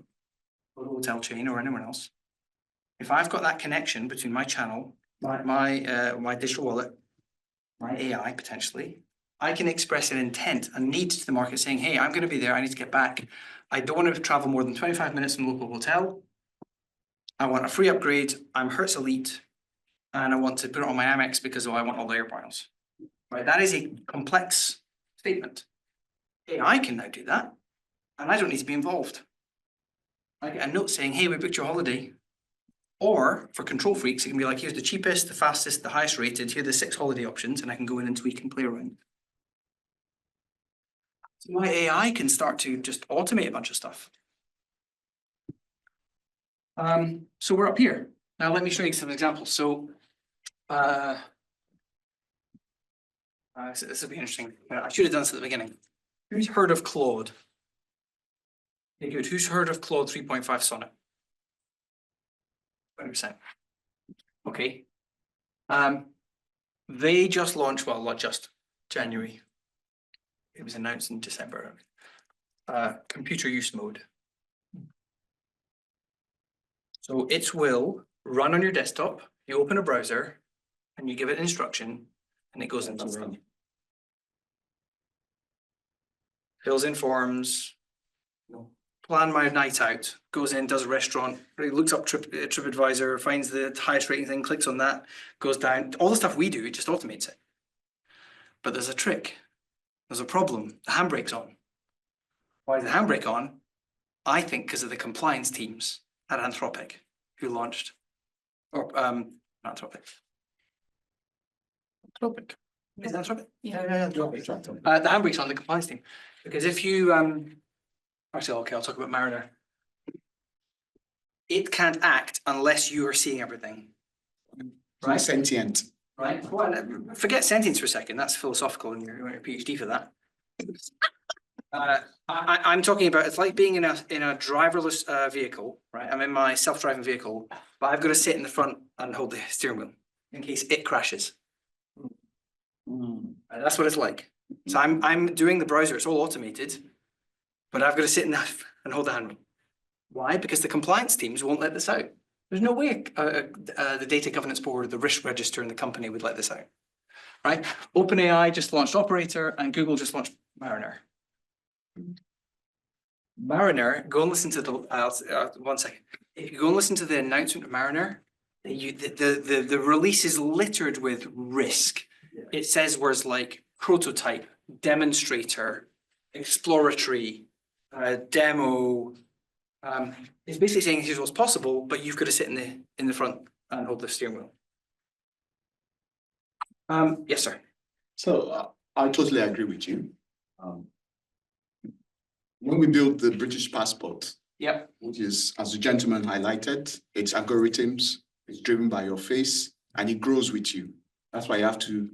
or the hotel chain or anyone else. If I've got that connection between my channel, my digital wallet, my AI potentially, I can express an intent, a need to the market saying, hey, I'm going to be there. I need to get back. I don't want to travel more than 25 minutes from the local hotel. I want a free upgrade. I'm Hertz Elite. And I want to put it on my Amex because I want all the air miles. Right? That is a complex statement. AI can now do that. And I don't need to be involved. I get a note saying, hey, we booked your holiday. Or for control freaks, it can be like, here's the cheapest, the fastest, the highest rated, here are the 6 holiday options, and I can go in and tweak and play around. So my AI can start to just automate a bunch of stuff. So we're up here. Now let me show you some examples. So this will be interesting. I should have done this at the beginning. Who's heard of Claude? Okay, good. Who's heard of Claude 3.5 Sonnet? 20%. Okay. They just launched, well, not just January. It was announced in December. Computer use mode. So it will run on your desktop. You open a browser and you give it an instruction and it goes into run. Fills in forms, plan my night out, goes in, does a restaurant, looks up TripAdvisor, finds the highest rating thing, clicks on that, goes down. All the stuff we do, it just automates it. But there's a trick. There's a problem. The handbrake's on. Why is the handbrake on? I think because of the compliance teams at Anthropic who launched, or Anthropic. Anthropic. Is it Anthropic? Yeah. The handbrake's on the compliance team. Because if you, actually, okay, I'll talk about Mariner. it can't act unless you are seeing everything. Right, sentient. Right? Well, forget sentience for a second. That's philosophical, and you're a PhD for that. I'm talking about, it's like being in a driverless vehicle, right? I'm in my self-driving vehicle, but I've got to sit in the front and hold the steering wheel in case it crashes. That's what it's like. So I'm doing the browser, it's all automated, but I've got to sit in that and hold the handle. Why? Because the compliance teams won't let this out. There's no way the data governance board, the risk register in the company would let this out, right? OpenAI just launched Operator and Google just launched Mariner. Mariner, go and listen to the, 1 second. If you go and listen to the announcement of Mariner, the release is littered with risk. It says words like prototype, demonstrator, exploratory, demo. It's basically saying here's what's possible, but you've got to sit in the front and hold the steering wheel. Yes, sir. So I totally agree with you. When we built the British passport, Yep. which is, as the gentleman highlighted, it's algorithms, it's driven by your face, and it grows with you. That's why you have to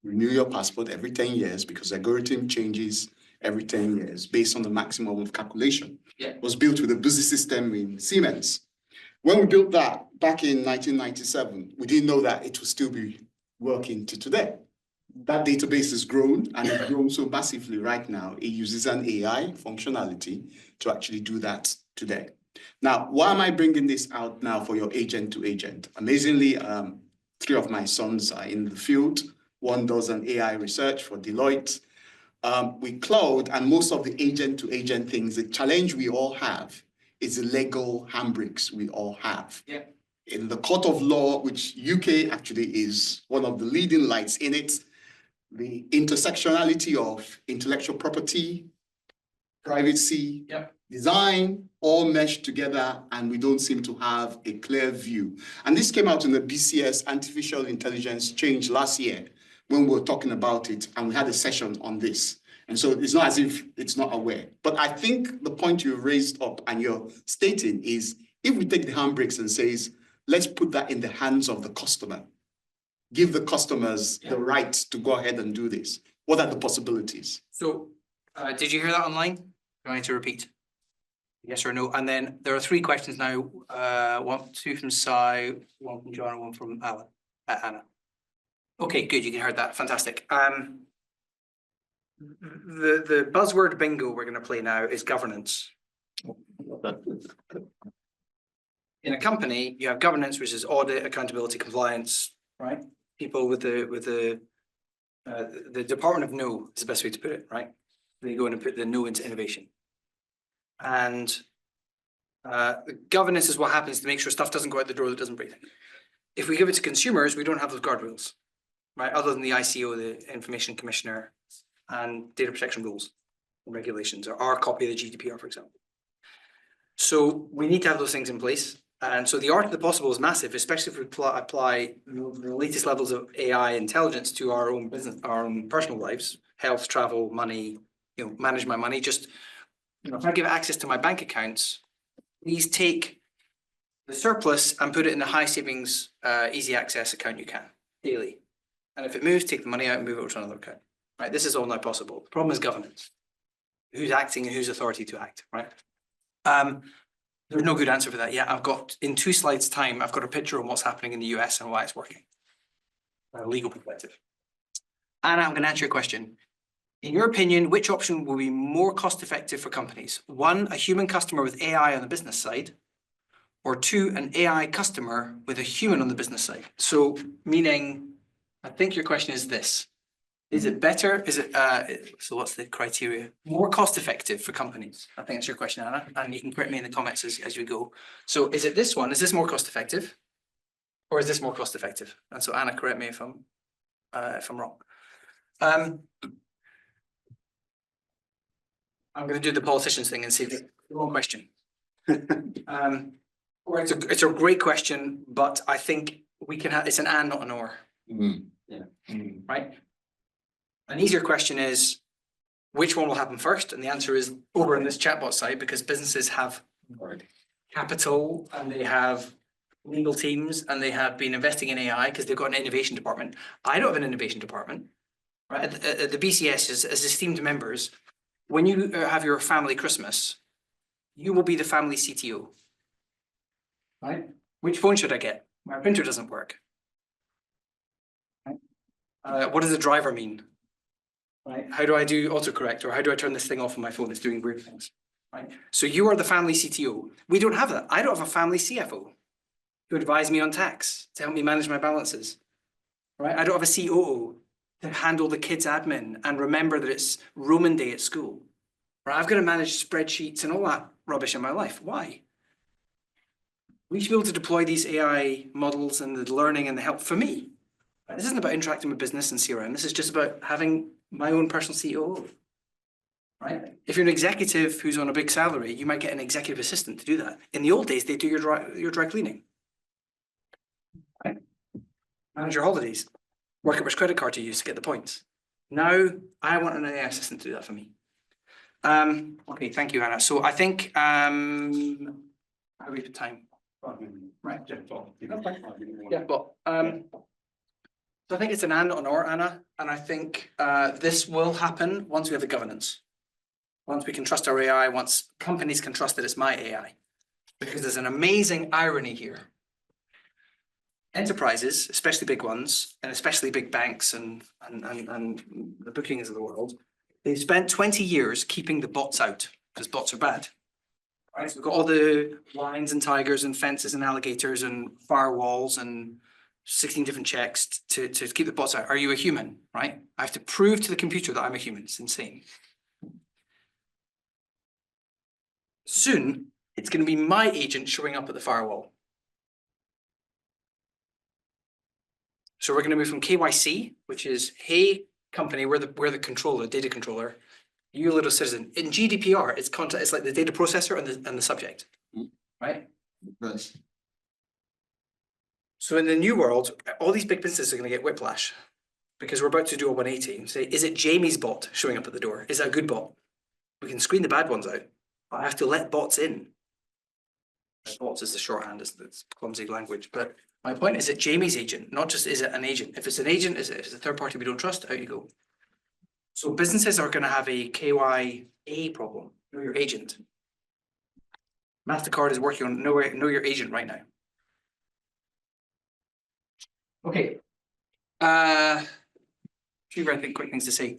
renew your passport every 10 years because the algorithm changes every 10 years based on the maximum of calculation. Yeah. It was built with a busy system in Siemens. When we built that back in 1997, we didn't know that it would still be working to today. That database has grown and it's grown so massively right now. It uses an AI functionality to actually do that today. Now, why am I bringing this out now for your agent to agent? Amazingly, 3 of my sons are in the field. One does an AI research for Deloitte. With cloud and most of the agent to agent things, the challenge we all have is the legal handbrakes we all have. Yeah. In the court of law, which UK actually is one of the leading lights in it, the intersectionality of intellectual property, privacy, design, all meshed together, and we don't seem to have a clear view. And this came out in the BCS Artificial Intelligence Change last year when we were talking about it, and we had a session on this. And so it's not as if it's not aware. But I think the point you raised up and you're stating is, if we take the handbrakes and says, let's put that in the hands of the customer, give the customers the right to go ahead and do this. What are the possibilities? So, did you hear that online? Do I need to repeat? Yes or no? And then there are 3 questions now. 2 from Sai, 1 from John, and 1 from Anna. Okay, good. You can hear that. Fantastic. The buzzword bingo we're going to play now is governance. In a company, you have governance, which is audit, accountability, compliance, right? People with the Department of No is the best way to put it, right? They go in and put the no into innovation. And governance is what happens to make sure stuff doesn't go out the door that doesn't breathe. If we give it to consumers, we don't have those guardrails, right? Other than the ICO, the Information Commissioner, and data protection rules and regulations, or our copy of the GDPR, for example. So we need to have those things in place. And so the art of the possible is massive, especially if we apply the latest levels of AI intelligence to our own business, our own personal lives, health, travel, money, manage my money. Just, if I give access to my bank accounts, please take the surplus and put it in the high savings, easy access account you can daily. And if it moves, take the money out and move it over to another account, right? This is all now possible. The problem is governance. Who's acting and whose authority to act, right? There's no good answer for that yet. I've got, in 2 slides time, I've got a picture on what's happening in the US and why it's working. From a legal perspective. Anna, I'm going to answer your question. In your opinion, which option will be more cost effective for companies? 1, a human customer with AI on the business side, or 2, an AI customer with a human on the business side. So meaning, I think your question is this. Is it better? Is it, so what's the criteria? More cost effective for companies? I think that's your question, Anna, and you can correct me in the comments as we go. So is it this one? Is this more cost effective? Or is this more cost effective? And so Anna, correct me if I'm wrong. I'm going to do the politicians thing and say the wrong question. Or it's a great question, but I think we can have, it's an and, not an or. Right? An easier question is, which one will happen first? And the answer is over in this chatbot side, because businesses have capital and they have legal teams and they have been investing in AI because they've got an innovation department. I don't have an innovation department, right? At the BCS as esteemed members, when you have your family Christmas, you will be the family CTO, right? Which phone should I get? My printer doesn't work. Right? What does the driver mean? Right? How do I do autocorrect, or how do I turn this thing off on my phone? It's doing weird things. Right? So you are the family CTO. We don't have that. I don't have a family CFO to advise me on tax, to help me manage my balances. Right? I don't have a COO to handle the kids' admin and remember that it's Roman day at school. Right? I've got to manage spreadsheets and all that rubbish in my life. Why? We should be able to deploy these AI models and the learning and the help for me. Right? This isn't about interacting with business and CRM. This is just about having my own personal COO. Right? If you're an executive who's on a big salary, you might get an executive assistant to do that. In the old days, they do your dry cleaning. Right? Manage your holidays. Work out which credit card to use to get the points. Now, I want an AI assistant to do that for me. Okay, thank you, Anna. So I think, how are we for time? Right. Yeah, but, so I think it's an and on or, Anna, and I think this will happen once we have the governance. Once we can trust our AI, once companies can trust that it's my AI. Because there's an amazing irony here. Enterprises, especially big ones, and especially big banks and the bookings of the world, they've spent 20 years keeping the bots out, because bots are bad. Right? So we've got all the lions and tigers and fences and alligators and firewalls and 16 different checks to keep the bots out. Are you a human? Right? I have to prove to the computer that I'm a human. It's insane. Soon, it's going to be my agent showing up at the firewall. So we're going to move from KYC, which is, hey, company, we're the controller, data controller. You little citizen. In GDPR, it's like the data processor and the subject, right? Yes. So in the new world, all these big businesses are going to get whiplash because we're about to do a 180 and say, is it Jamie's bot showing up at the door? Is that a good bot? We can screen the bad ones out, but I have to let bots in. Bots is the shorthand, it's clumsy language, but my point is it Jamie's agent, not just is it an agent. If it's an agent, is it a third party we don't trust? Out you go. So businesses are going to have a KYA problem. Know your agent. MasterCard is working on know your agent right now. Okay. Few very quick things to say.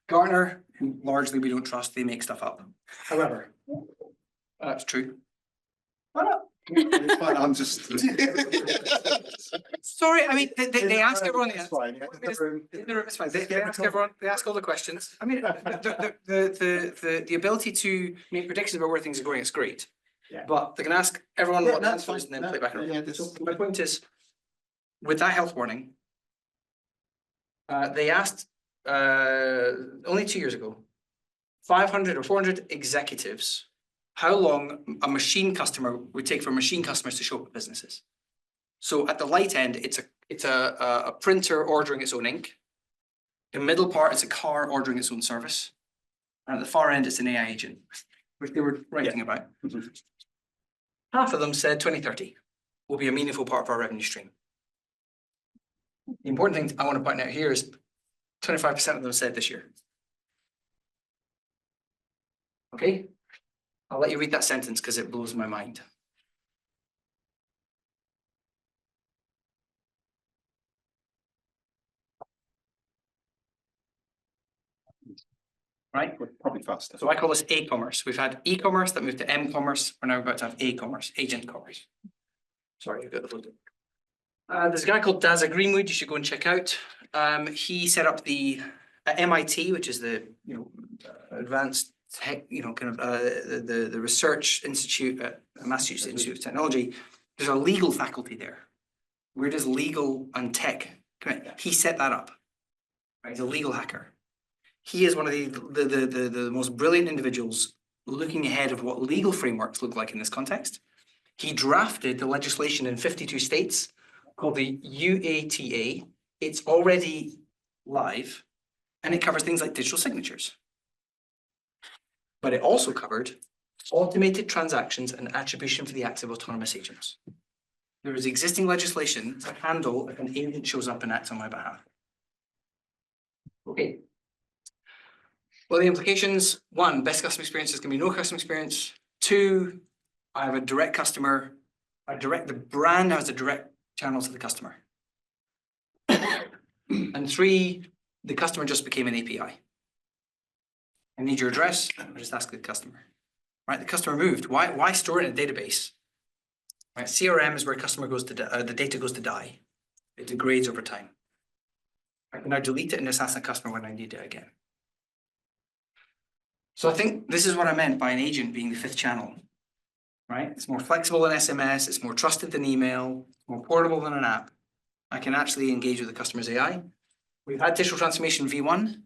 Gartner, who largely we don't trust, they make stuff up. However, that's true. Why not? It's fine, I'm just. Sorry, I mean, they ask everyone. It's fine, yeah. It's fine. They ask everyone. They ask all the questions. I mean, the ability to make predictions about where things are going is great. Yeah. But they can ask everyone Yeah, what the that's answer is and fine. then play back. Yeah, this- So my point is, with that health warning, they asked only 2 years ago, 500 or 400 executives, how long a machine customer would take for machine customers to show up at businesses. So at the light end, it's a printer ordering its own ink. The middle part is a car ordering its own service. And at the far end, it's an AI agent, which they were writing about. Half of them said 2030 will be a meaningful part of our revenue stream. The important thing I want to point out here is 25% of them said this year. Okay, I'll let you read that sentence because it blows my mind. Right? We're probably faster. So I call this A-commerce. We've had e-commerce that moved to M-commerce. We're now about to have A-commerce, agent commerce. Sorry, you've got the logo. There's a guy called Daza Greenwood. You should go and check out. He set up the MIT, which is the advanced tech, kind of the research institute at Massachusetts Institute of Technology. There's a legal faculty there. Where does legal and tech come in? He set that up. Right? He's a legal hacker. He is one of the most brilliant individuals looking ahead of what legal frameworks look like in this context. He drafted the legislation in 52 states called the UATA. It's already live and it covers things like digital signatures. But it also covered automated transactions and attribution for the acts of autonomous agents. There is existing legislation to handle if an agent shows up and acts on my behalf. Okay. Well, the implications, one, best customer experience is going to be no customer experience. Two, I have a direct customer. The brand has a direct channel to the customer. And three, the customer just became an API. I need your address, I just ask the customer. Right, the customer moved. Why store it in a database? Right, CRM is where customer goes to the data goes to die. It degrades over time. I can now delete it and just ask the customer when I need it again. So I think this is what I meant by an agent being the fifth channel. Right, it's more flexible than SMS. It's more trusted than email. More portable than an app. I can actually engage with the customer's AI. We've had digital transformation V1.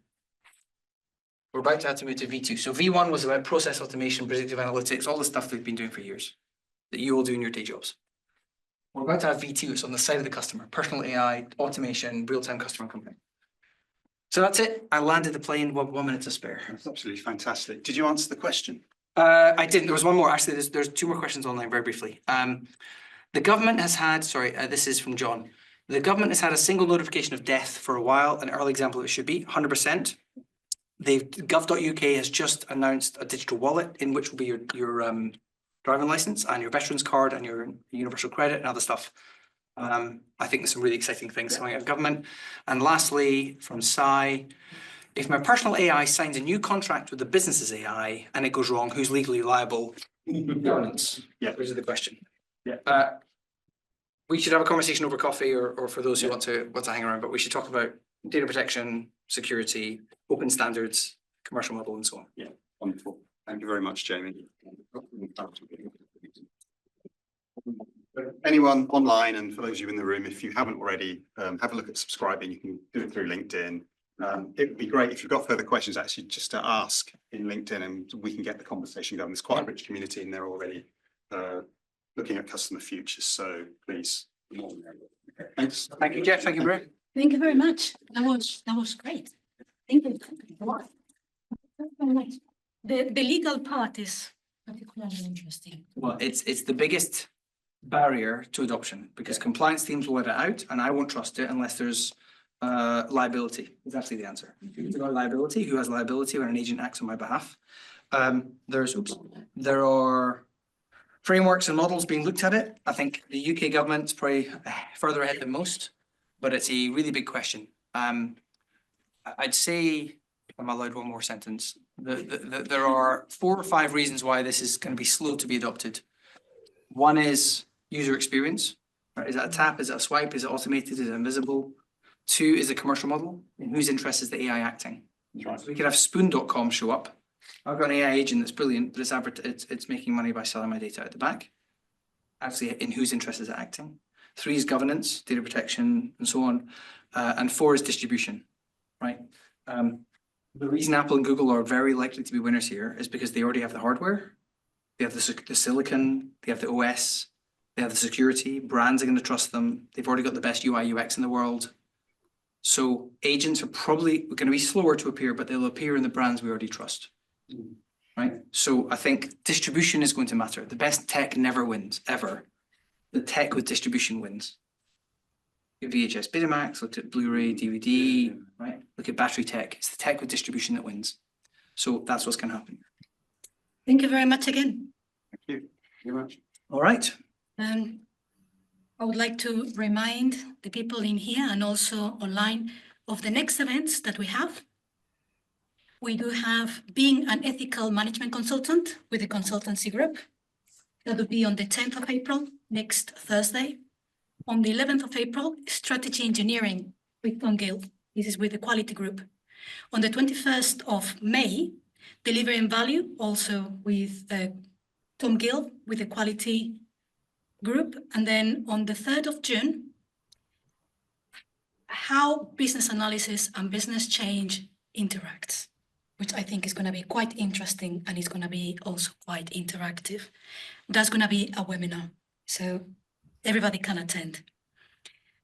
We're about to have to move to V2. So V1 was about process automation, predictive analytics, all the stuff we've been doing for years that you all do in your day jobs. We're about to have V2. It's on the side of the customer, personal AI, automation, real-time customer company. So that's it. I landed the plane, 1 minute to spare. That's absolutely fantastic. Did you answer the question? I didn't. There was one more. Actually, there's two more questions online very briefly. The government has had, this is from John. The government has had a single notification of death for a while. An early example of it should be 100%. Gov.uk has just announced a digital wallet in which will be your driving license and your veterans card and your universal credit and other stuff. I think there's some really exciting things coming out of government. And lastly, from Sai, if my personal AI signs a new contract with the business's AI and it goes wrong, who's legally liable? Governance. Yeah. Which is the question. Yeah. We should have a conversation over coffee or for those who want to hang around, but we should talk about data protection, security, open standards, commercial model, and so on. Yeah, wonderful. Thank you very much, Jamie. Anyone online, and for those of you in the room, if you haven't already, have a look at subscribing. You can do it through LinkedIn. It would be great if you've got further questions, actually, just to ask in LinkedIn, and we can get the conversation going. There's quite a rich community in there already looking at customer futures. So please. Okay, thanks. Thank you, Geoff. Thank you, Bray. Thank you very much. That was great. Thank you. The legal part is particularly interesting. Well, it's the biggest barrier to adoption because compliance teams will let it out, and I won't trust it unless there's liability. Is actually the answer. Liability. Who has liability when an agent acts on my behalf? There are frameworks and models being looked at it. I think the UK government's probably further ahead than most, but it's a really big question. I'd say, if I'm allowed one more sentence, there are 4 or 5 reasons why this is going to be slow to be adopted. One is user experience. Right? Is that a tap? Is it a swipe? Is it automated? Is it invisible? 2 is a commercial model. In whose interest is the AI acting? Right. So we could have spoon.com show up. I've got an AI agent that's brilliant, but it's making money by selling my data at the back. Actually, in whose interest is it acting? 3 is governance, data protection, and so on. And 4 is distribution, right? The reason Apple and Google are very likely to be winners here is because they already have the hardware, they have the silicon, they have the OS, they have the security, brands are going to trust them, they've already got the best UI UX in the world. So agents are probably going to be slower to appear, but they'll appear in the brands we already trust. Right? So I think distribution is going to matter. The best tech never wins, ever. The tech with distribution wins. Look at VHS Betamax, look at Blu-ray, DVD, right? Look at battery tech. It's the tech with distribution that wins. So that's what's going to happen. Thank you very much again. Thank you very much. All right. I would like to remind the people in here and also online of the next events that we have. We do have being an ethical management consultant with the consultancy group. That will be on the 10th of April, next Thursday. On the 11th of April, strategy engineering with Tom Gill. This is with the quality group. On the 21st of May, delivering value, also with Tom Gill with the quality group. And then on the 3rd of June, how business analysis and business change interacts, which I think is going to be quite interesting and it's going to be also quite interactive. That's going to be a webinar, so everybody can attend.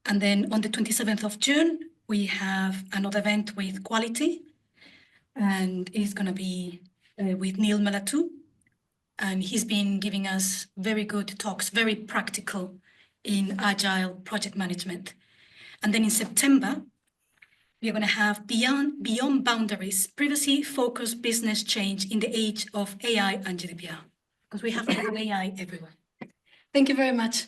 And then on the 27th of June, we have another event with quality, and it's going to be with Neil Malatu And he's been giving us very good talks, very practical in agile project management. And then in September, we are going to have Beyond Boundaries, Privacy-Focused Business Change in the Age of AI and GDPR, because we have to have AI everywhere. Thank you very much.